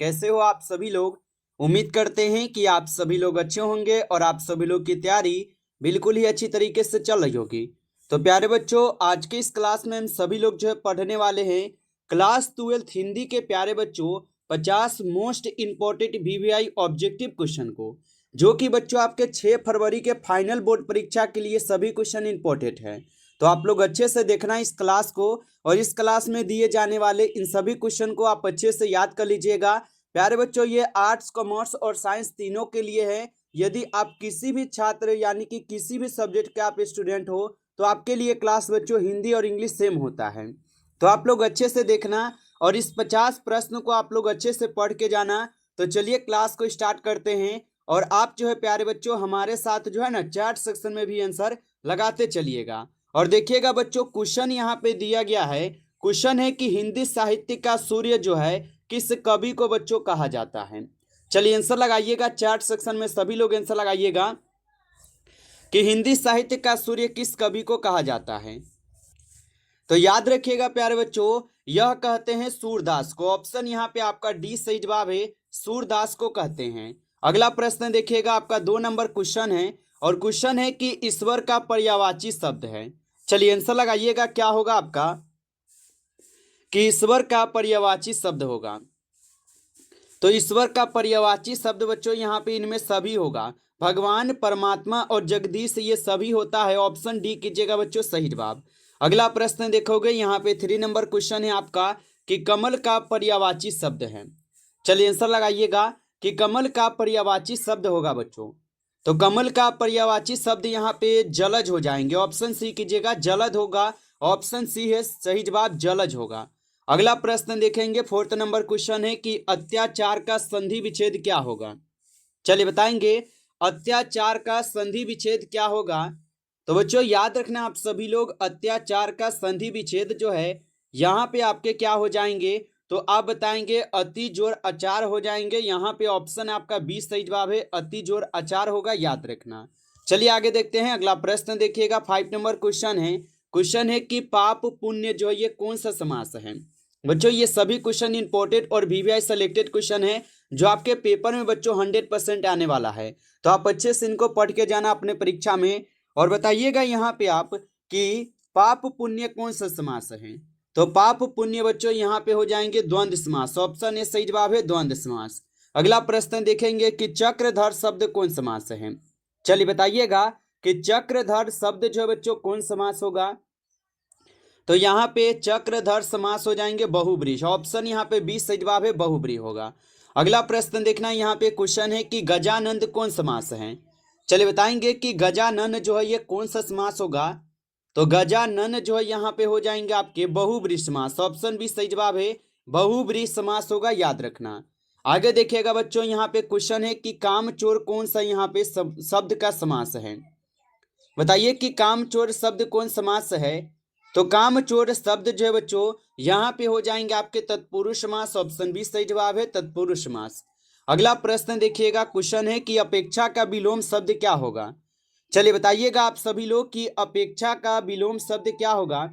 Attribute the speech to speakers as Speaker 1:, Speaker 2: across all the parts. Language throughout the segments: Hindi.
Speaker 1: कैसे हो आप सभी लोग। उम्मीद करते हैं कि आप सभी लोग अच्छे होंगे और आप सभी लोग की तैयारी बिल्कुल ही अच्छी तरीके से चल रही होगी। तो प्यारे बच्चों, आज के इस क्लास में हम सभी लोग जो है पढ़ने वाले हैं क्लास 12 हिंदी के प्यारे बच्चों 50 most important VVI objective question को, जो कि बच्चों आपके 6 फरवरी के फाइनल बोर्ड परीक्षा के लिए सभी क्वेश्चन इंपॉर्टेंट है। तो आप लोग अच्छे से देखना इस क्लास को, और इस क्लास में दिए जाने वाले इन सभी क्वेश्चन को आप अच्छे से याद कर लीजिएगा। प्यारे बच्चों, ये आर्ट्स, कॉमर्स और साइंस तीनों के लिए है। यदि आप किसी भी छात्र यानी कि किसी भी सब्जेक्ट के आप स्टूडेंट हो तो आपके लिए क्लास बच्चों हिंदी और इंग्लिश सेम होता है। तो आप लोग अच्छे से देखना और इस 50 प्रश्न को आप लोग अच्छे से पढ़ के जाना। तो चलिए क्लास को स्टार्ट करते हैं, और आप जो है प्यारे बच्चों हमारे साथ जो है ना चैट सेक्शन में भी आंसर लगाते चलिएगा। और देखिएगा बच्चों, क्वेश्चन यहाँ पे दिया गया है। क्वेश्चन है कि हिंदी साहित्य का सूर्य जो है किस कवि को बच्चों कहा जाता है। चलिए आंसर लगाइएगा, चैट सेक्शन में सभी लोग आंसर लगाइएगा कि हिंदी साहित्य का सूर्य किस कवि को कहा जाता है। तो याद रखिएगा प्यारे बच्चों, यह कहते हैं सूरदास को। ऑप्शन यहाँ पे आपका डी सही जवाब है, सूरदास को कहते हैं। अगला प्रश्न देखिएगा, आपका 2 नंबर क्वेश्चन है, और क्वेश्चन है कि ईश्वर का पर्यायवाची शब्द है। चलिए आंसर लगाइएगा, क्या होगा आपका कि ईश्वर का पर्यायवाची शब्द होगा। तो ईश्वर का पर्यायवाची शब्द बच्चों यहाँ पे इनमें सभी होगा, भगवान, परमात्मा और जगदीश, ये सभी होता है। ऑप्शन डी कीजिएगा बच्चों सही जवाब। अगला प्रश्न देखोगे, यहाँ पे 3 नंबर क्वेश्चन है आपका कि कमल का पर्यायवाची शब्द है। चलिए आंसर लगाइएगा कि कमल का पर्यायवाची शब्द होगा बच्चों। तो कमल का पर्यायवाची शब्द यहाँ पे जलज हो जाएंगे। ऑप्शन सी कीजिएगा, जलद होगा। ऑप्शन सी है सही जवाब, जलज होगा। अगला प्रश्न देखेंगे, 4th नंबर क्वेश्चन है कि अत्याचार का संधि विच्छेद क्या होगा। चलिए बताएंगे, अत्याचार का संधि विच्छेद क्या होगा। तो बच्चों याद रखना आप सभी लोग, अत्याचार का संधि विच्छेद जो है यहाँ पे आपके क्या हो जाएंगे, तो आप बताएंगे अति जोर अचार हो जाएंगे। यहाँ पे ऑप्शन आपका 20 सही जवाब है, अति जोर अचार होगा, याद रखना। चलिए आगे देखते हैं, अगला प्रश्न देखिएगा, 5 नंबर क्वेश्चन है। क्वेश्चन है कि पाप पुण्य जो है ये कौन सा समास है। बच्चों ये सभी क्वेश्चन इंपॉर्टेंट और वीवीआई सेलेक्टेड क्वेश्चन है, जो आपके पेपर में बच्चों 100% आने वाला है। तो आप अच्छे से इनको पढ़ के जाना अपने परीक्षा में, और बताइएगा यहाँ पे आप कि पाप पुण्य कौन सा समास है। तो पाप पुण्य बच्चों यहाँ पे हो जाएंगे द्वंद्व समास। ऑप्शन ए सही जवाब है, द्वंद्व समास। अगला प्रश्न देखेंगे कि चक्रधर शब्द कौन समास है। चलिए बताइएगा कि चक्रधर शब्द जो है बच्चों कौन समास होगा। तो यहाँ पे चक्रधर समास हो जाएंगे बहुब्रीहि। ऑप्शन यहाँ पे 20 सही जवाब है, बहुब्रीहि होगा। अगला प्रश्न देखना, यहाँ पे क्वेश्चन है कि गजानंद कौन समास है। चलिए बताएंगे कि गजानन जो है ये कौन सा समास होगा। तो गजानन जो है यहाँ पे हो जाएंगे आपके बहुब्रीहि समास। ऑप्शन भी सही जवाब है, बहुब्रीहि समास होगा, याद रखना। आगे देखिएगा बच्चों, यहाँ पे क्वेश्चन है कि कामचोर कौन सा यहाँ पे शब्द का समास है। बताइए कि कामचोर शब्द कौन समास है। तो कामचोर शब्द जो है बच्चों यहाँ पे हो जाएंगे आपके तत्पुरुष समास। ऑप्शन बी सही जवाब है, तत्पुरुष समास। अगला प्रश्न देखिएगा, क्वेश्चन है कि अपेक्षा का विलोम शब्द क्या होगा। चलिए बताइएगा आप सभी लोग कि अपेक्षा का विलोम शब्द क्या होगा।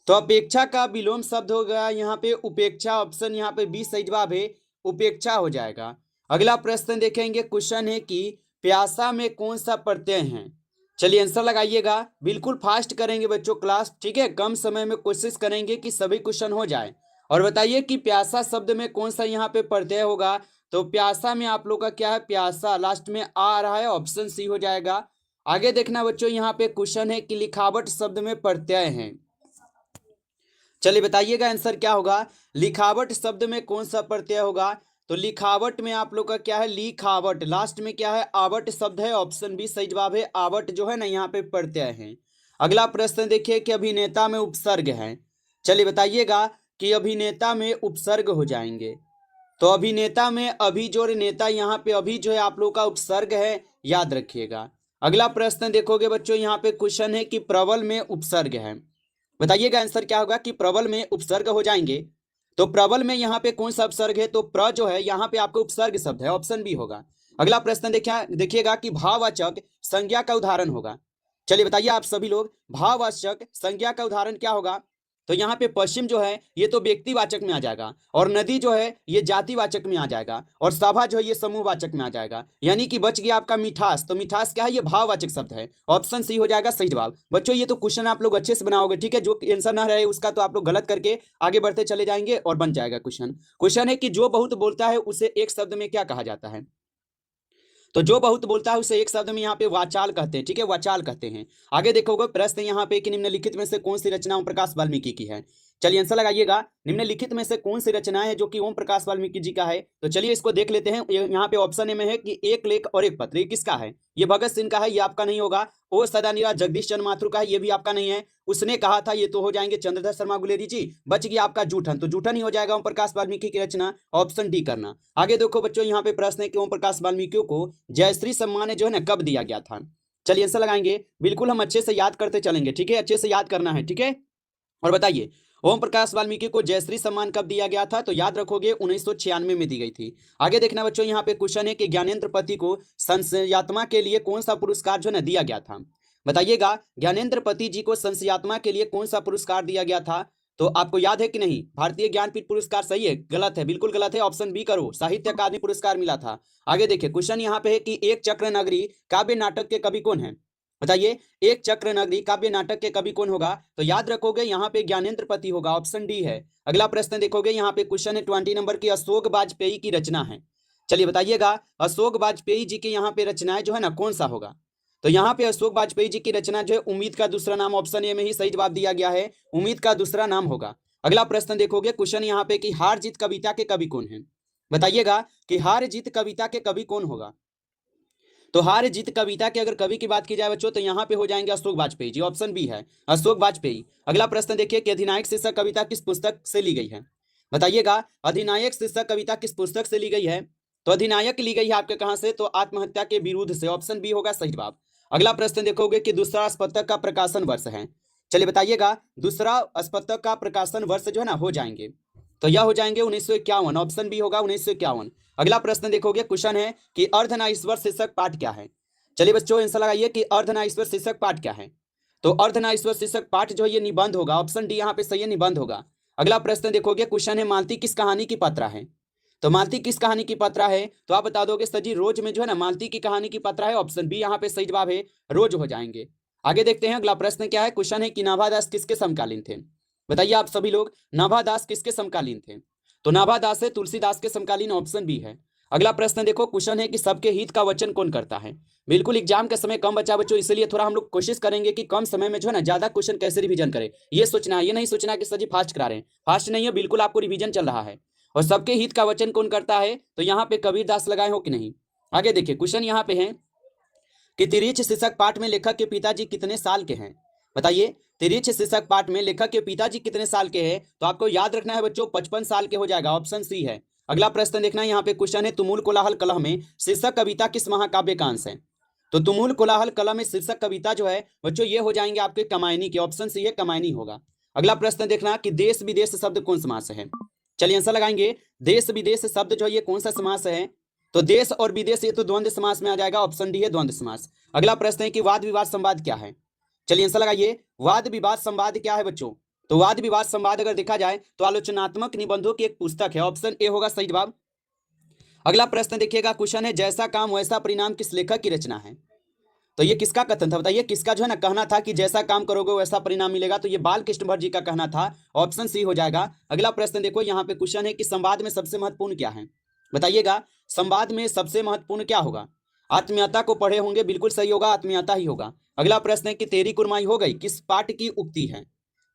Speaker 1: तो अपेक्षा का विलोम शब्द होगा यहाँ पे उपेक्षा। ऑप्शन यहाँ पे बी सही जवाब है, उपेक्षा हो जाएगा। अगला प्रश्न देखेंगे, क्वेश्चन है कि प्यासा में कौन सा प्रत्यय है। चलिए आंसर लगाइएगा, बिल्कुल फास्ट करेंगे बच्चों क्लास, ठीक है। कम समय में कोशिश करेंगे कि सभी क्वेश्चन हो जाए। और बताइए कि प्यासा शब्द में कौन सा यहाँ पे प्रत्यय होगा। तो प्यासा में आप लोग का क्या है, प्यासा लास्ट में आ रहा है, ऑप्शन सी हो जाएगा। आगे देखना बच्चों, यहाँ पे क्वेश्चन है कि लिखावट शब्द में प्रत्यय है। चलिए बताइएगा आंसर क्या होगा, लिखावट शब्द में कौन सा प्रत्यय होगा। तो लिखावट में आप लोग का क्या है, लिखावट, लास्ट में क्या है, आवट शब्द है। ऑप्शन बी सही जवाब है, आवट जो है ना यहाँ पे प्रत्यय है। अगला प्रश्न देखिए कि अभिनेता में उपसर्ग है। चलिए बताइएगा कि अभिनेता में उपसर्ग हो जाएंगे। तो अभिनेता में अभी जोड़ नेता, यहाँ पे अभी जो है आप लोग का उपसर्ग है, याद रखिएगा। अगला प्रश्न देखोगे बच्चों, यहाँ पे क्वेश्चन है कि प्रबल में उपसर्ग है। बताइएगा आंसर क्या होगा कि प्रबल में उपसर्ग हो जाएंगे। तो प्रबल में यहाँ पे कौन सा उपसर्ग है, तो प्र जो है यहाँ पे आपको उपसर्ग शब्द है, ऑप्शन बी होगा। अगला प्रश्न देखिएगा कि भाववाचक संज्ञा का उदाहरण होगा। चलिए बताइए आप सभी लोग, भाववाचक संज्ञा का उदाहरण क्या होगा। तो यहाँ पे पश्चिम जो है ये तो व्यक्तिवाचक में आ जाएगा, और नदी जो है ये जातिवाचक में आ जाएगा, और सभा जो है ये समूहवाचक में आ जाएगा। यानी कि बच गया आपका मिठास। तो मिठास क्या है? ये भाववाचक शब्द है। ऑप्शन सी हो जाएगा सही जवाब। बच्चों ये तो क्वेश्चन आप लोग अच्छे से बनाओगे, ठीक है। जो आंसर ना रहे उसका तो आप लोग गलत करके आगे बढ़ते चले जाएंगे और बन जाएगा क्वेश्चन। क्वेश्चन है कि जो बहुत बोलता है उसे एक शब्द में क्या कहा जाता है? तो जो बहुत बोलता है उसे एक शब्द में यहाँ पे वाचाल कहते हैं, ठीक है, वाचाल कहते हैं। आगे देखोगे प्रश्न यहाँ पे कि निम्नलिखित में से कौन सी रचना ओम प्रकाश वाल्मीकि की है। चलिए आंसर लगाइएगा। निम्नलिखित में से कौन सी रचना है जो कि ओम प्रकाश वाल्मीकि जी का है? तो चलिए इसको देख लेते हैं। यहाँ पे ऑप्शन ए में है कि एक लेख और एक पत्र। ये किसका है? ये भगत सिंह का है, ये आपका नहीं होगा। ओ सदानीरा जगदीश चंद्र माथुर का है, ये भी आपका नहीं है। उसने कहा था, ये तो हो जाएंगे चंद्रधर शर्मा गुलेरी जी। बच गया आपका जूठन, तो जूठन ही हो जाएगा ओम प्रकाश वाल्मीकि की रचना। ऑप्शन डी करना। आगे देखो बच्चों, यहाँ पे प्रश्न है कि ओम प्रकाश वाल्मीकि को जयश्री सम्मान जो है ना कब दिया गया था। चलिए आंसर लगाएंगे। बिल्कुल हम अच्छे से याद करते चलेंगे, ठीक है, अच्छे से याद करना है, ठीक है। और बताइए ओम प्रकाश वाल्मीकि को जयश्री सम्मान कब दिया गया था? तो याद रखोगे 1996 में दी गई थी। आगे देखना बच्चों, यहाँ पे क्वेश्चन है कि ज्ञानेंद्र पति को संशयात्मा के लिए कौन सा पुरस्कार जो है ना दिया गया था। बताइएगा, ज्ञानेंद्र पति जी को संशयात्मा के लिए कौन सा पुरस्कार दिया गया था? तो आपको याद है कि नहीं? भारतीय ज्ञानपीठ पुरस्कार। सही है? गलत है, बिल्कुल गलत है। ऑप्शन बी करो, साहित्य अकादमी पुरस्कार मिला था। आगे देखिए क्वेश्चन यहाँ पे है कि एक चक्र नगरी काव्य नाटक के कवि कौन है? बताइए, एक चक्र नगरी काव्य नाटक के कवि कौन होगा? तो याद रखोगे यहाँ पे ज्ञानेंद्र पति होगा। ऑप्शन डी है। अगला प्रश्न देखोगे, यहाँ पे क्वेश्चन है 20 नंबर की, अशोक वाजपेयी की रचना है। चलिए बताइएगा, अशोक वाजपेयी जी की यहाँ पे रचनाएं जो है ना कौन सा होगा? तो यहाँ पे अशोक वाजपेयी जी की रचना जो है उम्मीद का दूसरा नाम। ऑप्शन ए में ही सही जवाब दिया गया है, उम्मीद का दूसरा नाम होगा। अगला प्रश्न देखोगे, क्वेश्चन यहाँ पे कि हार जीत कविता के कवि कौन है? बताइएगा कि हार जीत कविता के कवि कौन होगा? तो हार जीत कविता के अगर कवि की बात की जाए बच्चों, तो यहाँ पे हो जाएंगे अशोक वाजपेयी जी। ऑप्शन बी है, अशोक वाजपेयी। अगला प्रश्न देखिए कि अधिनायक शीर्षक कविता किस पुस्तक से ली गई है? बताइएगा, अधिनायक शीर्षक कविता किस पुस्तक से ली गई है? तो अधिनायक ली गई है आपके कहां से? तो आत्महत्या के विरुद्ध से। ऑप्शन बी होगा सही जवाब। अगला प्रश्न देखोगे कि दूसरा स्पतक का प्रकाशन वर्ष है। चलिए बताइएगा, दूसरा स्पतक का प्रकाशन वर्ष जो है ना हो जाएंगे, तो यह हो जाएंगे 1951। ऑप्शन बी होगा 1951। अगला प्रश्न देखोगे, क्वेश्चन है कि अर्धनारीश्वर शीर्षक पाठ क्या है? चलिए बच्चों आंसर लगाइए कि अर्धनारीश्वर शीर्षक पाठ क्या है। तो अर्धनारीश्वर शीर्षक पाठ जो है ये निबंध होगा। ऑप्शन डी यहाँ पे सही है, निबंध होगा। अगला प्रश्न देखोगे, क्वेश्चन है मालती किस कहानी की पात्रा है? तो मालती किस कहानी की पात्रा है? तो आप बता दोगे सर जी रोज में जो है ना मालती की कहानी की पात्रा है। ऑप्शन बी यहाँ पे सही जवाब है, रोज हो जाएंगे। आगे देखते हैं अगला प्रश्न क्या है। क्वेश्चन है कि नाभादास किसके समकालीन थे? बताइए आप सभी लोग, नाभादास किसके समकालीन थे? तो नाभादास है तुलसीदास के समकालीन। ऑप्शन बी है। अगला प्रश्न देखो, क्वेश्चन है कि सबके हित का वचन कौन करता है? बिल्कुल एग्जाम का समय कम बचा बच्चों, इसलिए थोड़ा हम लोग कोशिश करेंगे कि कम समय में जो है ना ज्यादा क्वेश्चन कैसे रिवीजन करें। ये सोचना है, ये नहीं सोचना कि सर जी फास्ट करा रहे हैं। फास्ट नहीं है, बिल्कुल आपको रिवीजन चल रहा है। और सबके हित का वचन कौन करता है? तो यहाँ पे कबीरदास लगाए हो कि नहीं? आगे देखिए क्वेश्चन यहाँ पे है कि तिरीछ शीर्षक पाठ में लेखक के पिताजी कितने साल के हैं? बताइए, तिरीछ शीर्षक पाठ में लेखक के पिताजी कितने साल के हैं? तो आपको याद रखना है बच्चों 55 साल के हो जाएगा। ऑप्शन सी है। अगला प्रश्न देखना है, यहाँ पे क्वेश्चन है तुमुल कोलाहल कलह में शीर्षक कविता किस महाकाव्य का अंश है? तो तुमुल कोलाहल कलह में शीर्षक कविता जो है बच्चों ये हो जाएंगे आपके कमायनी के। ऑप्शन सी है, कमायनी होगा। अगला प्रश्न देखना कि देश विदेश शब्द कौन समास है? चलिए आंसर लगाएंगे। देश विदेश शब्द जो है ये कौन सा समास है? तो देश और विदेश ये तो द्वंद्व समास में आ जाएगा। ऑप्शन डी है, द्वंद्व समास। अगला प्रश्न है कि वाद विवाद संवाद क्या है? चलिए आंसर लगाइए। वाद विवाद संवाद क्या है बच्चों? तो वाद विवाद संवाद अगर देखा जाए तो आलोचनात्मक निबंधों की एक पुस्तक है। ऑप्शन ए होगा सही जवाब। अगला प्रश्न देखिएगा, क्वेश्चन है जैसा काम वैसा परिणाम किस लेखक की रचना है? तो ये किसका कथन था? बताइए, किसका जो है ना कहना था कि जैसा काम करोगे वैसा परिणाम मिलेगा? तो ये बाल कृष्ण भट्ट जी का कहना था। ऑप्शन सी हो जाएगा। अगला प्रश्न देखो, यहाँ पे क्वेश्चन है कि संवाद में सबसे महत्वपूर्ण क्या है? बताइएगा, संवाद में सबसे महत्वपूर्ण क्या होगा? आत्मीयता को पढ़े होंगे, बिल्कुल सही होगा, आत्मीयता ही होगा। अगला प्रश्न है कि तेरी कुरमाई हो गई किस पाठ की उक्ति है?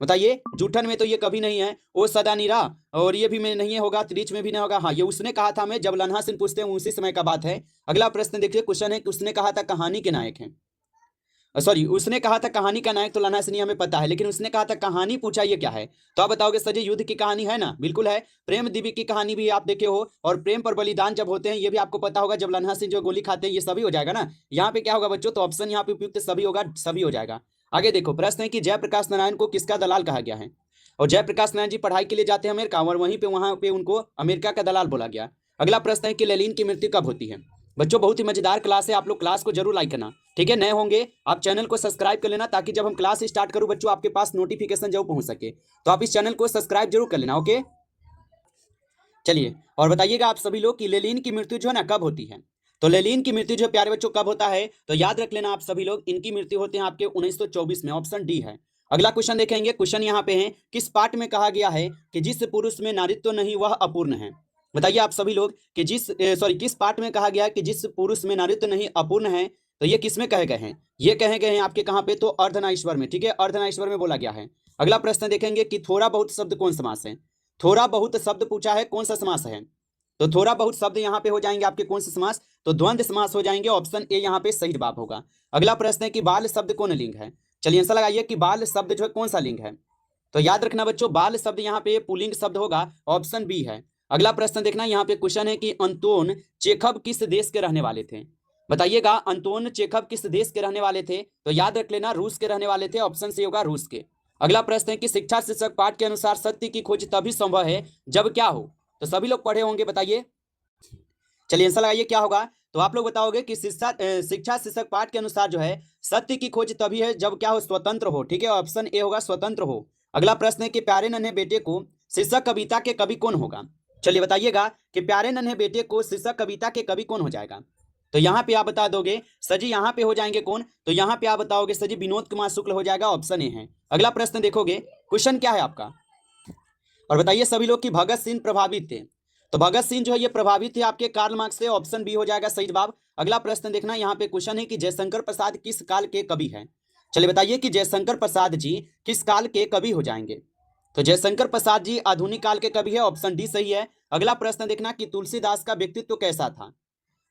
Speaker 1: बताइए, जूठन में तो ये कभी नहीं है। ओ सदा निरा, और ये भी में नहीं होगा, त्रिच में भी नहीं होगा। हाँ, ये उसने कहा था मैं, जब लन्हा सिंह पूछते हैं उसी समय का बात है। अगला प्रश्न देखिए, क्वेश्चन है कि उसने कहा था कहानी के नायक हैं। सॉरी, उसने कहा था कहानी का नायक तो लन्हा सिंह हमें पता है, लेकिन उसने कहा था कहानी पूछा ये क्या है? तो आप बताओगे सर जी युद्ध की कहानी है ना? बिल्कुल है। प्रेम दिव्य की कहानी भी आप देखे हो, और प्रेम पर बलिदान जब होते हैं ये भी आपको पता होगा, जब लन्हा सिंह जो गोली खाते हैं, ये सभी हो जाएगा ना। यहाँ पे क्या होगा बच्चों? तो ऑप्शन यहाँ पे उपयुक्त सभी होगा, सभी हो जाएगा। आगे देखो प्रश्न है कि जयप्रकाश नारायण को किसका दलाल कहा गया है? और जयप्रकाश नारायण जी पढ़ाई के लिए जाते हैं अमेरिका, और वहीं पे उनको अमेरिका का दलाल बोला गया। अगला प्रश्न है कि लेनिन की मृत्यु कब होती है? बच्चों बहुत ही मजेदार क्लास है, आप लोग क्लास को जरूर लाइक करना, ठीक है। नए होंगे आप चैनल को सब्सक्राइब कर लेना, ताकि जब हम क्लास स्टार्ट करूं बच्चों आपके पास नोटिफिकेशन जरूर पहुंच सके। तो आप इस चैनल को सब्सक्राइब जरूर कर लेना, ओके। चलिए और बताइएगा आप सभी लोग कि लेनिन की मृत्यु जो है ना कब होती है। तो लेनिन की मृत्यु जो प्यारे बच्चों कब होता है, तो याद रख लेना आप सभी लोग, इनकी मृत्यु होती है आपके 1924 में, ऑप्शन डी है। अगला क्वेश्चन देखेंगे, क्वेश्चन यहाँ पे है, किस पाठ में कहा गया है कि जिस पुरुष में नारीत्व नहीं वह अपूर्ण है। बताइए आप सभी लोग कि किस पाठ में कहा गया है कि जिस पुरुष में नारीत्व नहीं अपूर्ण है। तो ये किस में कहे गए हैं, ये कहे गए हैं आपके कहाँ पे, तो अर्धनारीश्वर में, ठीक है, अर्धनारीश्वर में बोला गया है। अगला प्रश्न देखेंगे कि थोड़ा बहुत शब्द कौन समास है। थोड़ा बहुत शब्द पूछा है, कौन सा समास है। तो थोड़ा बहुत शब्द यहाँ पे हो जाएंगे आपके कौन से समास, तो द्वंद्व समास हो जाएंगे, ऑप्शन ए यहाँ पे सही जवाब होगा। अगला प्रश्न है कि बाल शब्द कौन लिंग है। चलिए आंसर लगाइए कि बाल शब्द जो है कौन सा लिंग है। तो याद रखना बच्चों, बाल शब्द यहाँ पे पुल्लिंग शब्द होगा, ऑप्शन बी है। अगला प्रश्न देखना, यहाँ पे क्वेश्चन है कि अंतोन चेखव किस देश के रहने वाले थे। बताइएगा अंतोन चेखव किस देश के रहने वाले थे। तो याद रख लेना रूस के रहने वाले थे, ऑप्शन सी होगा रूस के। अगला प्रश्न है कि शिक्षा शीर्षक पाठ के अनुसार सत्य की खोज तभी संभव है जब क्या हो। तो सभी लोग पढ़े होंगे, बताइए। चलिए आंसर लगाइए क्या होगा। तो आप लोग बताओगे कि शिक्षा शीर्षक पाठ के अनुसार जो है सत्य की खोज तभी है जब क्या हो, स्वतंत्र हो, ठीक है, ऑप्शन ए होगा स्वतंत्र हो। अगला प्रश्न है कि प्यारे नन्हे बेटे को शीर्षक कविता के कवि कौन होगा। चलिए बताइएगा कि प्यारे नन्हे बेटे को शीर्षक कविता के कवि कौन हो जाएगा। तो यहाँ पे आप बता दोगे सजी, यहाँ पे हो जाएंगे कौन, तो यहाँ पे आप बताओगे सजी विनोद कुमार शुक्ल हो जाएगा, ऑप्शन ए है। अगला प्रश्न देखोगे, क्वेश्चन क्या है आपका, और बताइए सभी लोग कि भगत सिंह प्रभावित थे। तो भगत सिंह जो है ये प्रभावित थे आपके कार्ल मार्क्स से, ऑप्शन बी हो जाएगा सही जवाब। अगला प्रश्न देखना, यहाँ पे क्वेश्चन है कि जयशंकर प्रसाद किस काल के कवि हैं। चलिए बताइए कि जयशंकर प्रसाद जी किस काल के कवि हो जाएंगे। तो जयशंकर प्रसाद जी आधुनिक काल के कवि है, ऑप्शन डी सही है। अगला प्रश्न देखना कि तुलसीदास का व्यक्तित्व कैसा था।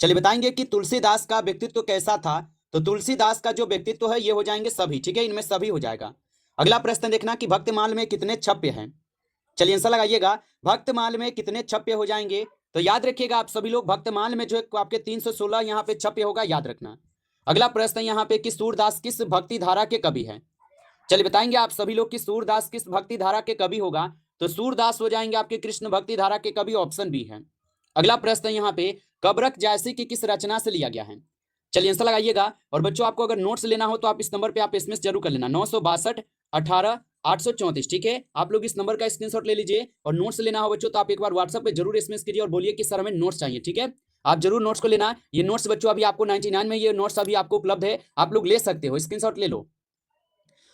Speaker 1: चलिए बताएंगे कि तुलसीदास का व्यक्तित्व कैसा था। तो तुलसीदास का जो व्यक्तित्व है ये हो जाएंगे सभी, ठीक है, इनमें सभी हो जाएगा। अगला प्रश्न देखना कि भक्तमाल में कितने छप्य हैं। चलिए आंसर लगाइएगा, भक्तमाल में कितने छप्य हो जाएंगे। तो याद रखिएगा आप सभी लोग, भक्तमाल में जो है आपके 316 यहाँ पे छप्य होगा, याद रखना। अगला प्रश्न यहाँ पे कि सूरदास किस भक्ति धारा के कवि है। चलिए बताएंगे आप सभी लोग कि सूरदास किस भक्ति धारा के कवि होगा। तो सूरदास हो जाएंगे आपके कृष्ण भक्ति धारा के कवि, ऑप्शन बी है। अगला प्रश्न यहाँ पे कबरक जायसी की किस रचना से लिया गया है। चलिए आंसर लगाइएगा। और बच्चों आपको अगर नोट्स लेना हो तो आप इस नंबर पे आप एसएमएस जरूर कर लेना, 962 18 834, ठीक है। आप लोग इस नंबर का स्क्रीनशॉट ले लीजिए, और नोट्स लेना हो बच्चों तो आप एक बार व्हाट्सएप पे जरूर एसएमएस कीजिए और बोलिए कि सर हमें नोट्स चाहिए, ठीक है। आप जरूर नोट्स को लेना। ये नोट्स बच्चों अभी आपको 99 में ये नोट्स अभी आपको उपलब्ध है, आप लोग ले सकते हो, स्क्रीनशॉट ले लो।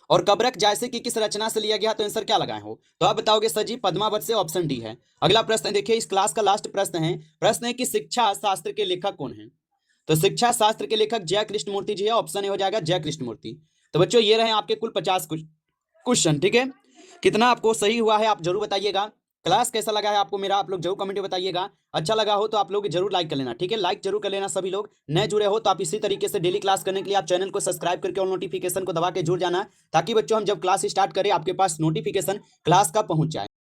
Speaker 1: और कबरक जायसे की किस रचना से लिया गया, तो आंसर क्या लगाए हो। तो आप बताओगे सर जी पद्मावत से, ऑप्शन डी है। अगला प्रश्न देखिए, इस क्लास का लास्ट प्रश्न है कि शिक्षा शास्त्र के लेखक कौन है। तो शिक्षा शास्त्र के लेखक जय कृष्णमूर्ति जी है, ऑप्शन ए हो जाएगा जय कृष्णमूर्ति। तो बच्चों ये रहे आपके कुल 50 क्वेश्चन, ठीक है। कितना आपको सही हुआ है आप जरूर बताइएगा। क्लास कैसा लगा है आपको मेरा, आप लोग जरूर कमेंट में बताइएगा। अच्छा लगा हो तो आप लोग जरूर लाइक कर लेना, ठीक है, लाइक जरूर कर लेना सभी लोग। नए जुड़े हो तो आप इसी तरीके से डेली क्लास करने के लिए आप चैनल को सब्सक्राइब करके और नोटिफिकेशन को दबा के जुड़ जाना, ताकि बच्चों हम जब क्लास स्टार्ट करें आपके पास नोटिफिकेशन क्लास का पहुंच जाए।